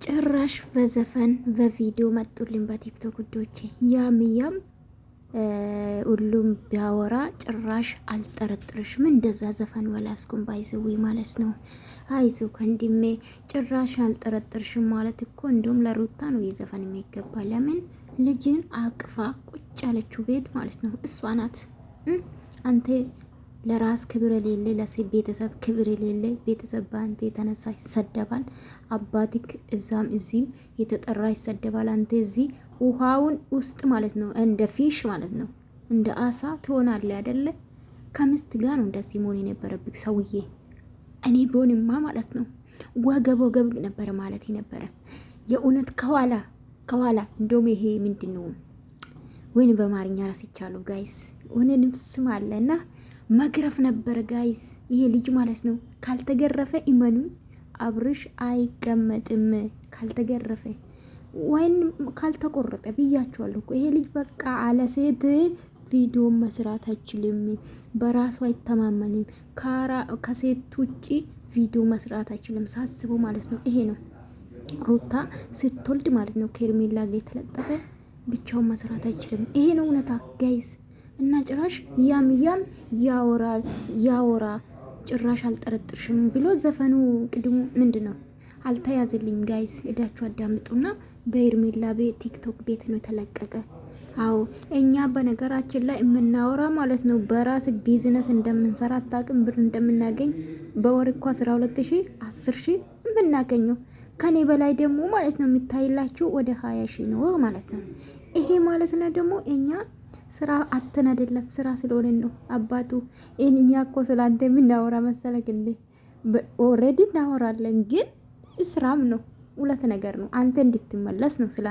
ጭራሽ በዘፈን በቪዲዮ መጡልን በቲክቶክ ውዶቼ። ያም ሁሉም ቢያወራ ጭራሽ አልጠረጥርሽም። እንደዛ ዘፈን ወላስኩም ባይዘዊ ማለት ነው። አይዞ ከንድሜ ጭራሽ አልጠረጥርሽም ማለት እኮ እንዲሁም ለሩታ ነው የዘፈን የሚገባ። ለምን ልጅን አቅፋ ቁጭ ያለችው ቤት ማለት ነው እሷ ናት። አንተ ለራስ ክብር የሌለ ለሴት ቤተሰብ ክብር የሌለ ቤተሰብ በአንተ የተነሳ ይሰደባል። አባትክ እዛም እዚህም የተጠራ ይሰደባል። አንተ እዚህ ውሃውን ውስጥ ማለት ነው እንደ ፊሽ ማለት ነው እንደ አሳ ትሆናለህ አይደለ? ከምስት ጋር ነው እንደዚህ መሆን የነበረብክ ሰውዬ። እኔ ቢሆንማ ማለት ነው ወገብ ነበረ ማለት ነበረ። የእውነት ከኋላ እንደውም ይሄ ምንድን ነው ወይን በአማርኛ ረስቻለሁ ጋይስ። እውነንም ስም አለና መግረፍ ነበር ጋይስ። ይሄ ልጅ ማለት ነው ካልተገረፈ ኢመኑ አብርሽ አይቀመጥም። ካልተገረፈ ወይን ካልተቆረጠ ብያቸዋለሁ እኮ ይሄ ልጅ በቃ አለ ሴት ቪዲዮ መስራት አይችልም። በራሱ አይተማመንም። ከሴት ውጪ ቪዲዮ መስራት አይችልም። ሳስቡ ማለት ነው ይሄ ነው። ሩታ ስትወልድ ማለት ነው ከኤርሜላ ጋር የተለጠፈ ብቻውን መስራት አይችልም። ይሄ ነው እውነታ ጋይስ። እና ጭራሽ ያም ያወራ ጭራሽ አልጠረጥርሽም ብሎ ዘፈኑ ቅድሙ ምንድን ነው አልተያዘልኝ ጋይስ። ሄዳችሁ አዳምጡና በኤርሜላ ቤት ቲክቶክ ቤት ነው የተለቀቀ። አዎ እኛ በነገራችን ላይ የምናወራ ማለት ነው በራስ ቢዝነስ እንደምንሰራ አታውቅም። ብር እንደምናገኝ በወር እኮ 12,000 10,000 የምናገኘው ከኔ በላይ ደግሞ ማለት ነው የሚታይላችሁ ወደ 20,000 ነው ማለት ነው። ይሄ ማለት ነው ደግሞ እኛ ስራ አተን አይደለም ስራ ስለሆነን ነው። አባቱ እኛ እኮ ስላንተ የምናወራ መሰለክ እንዴ? ኦልሬዲ እናወራለን፣ ግን ስራም ነው ሁለት ነገር ነው። አንተ እንድትመለስ ነው ስላ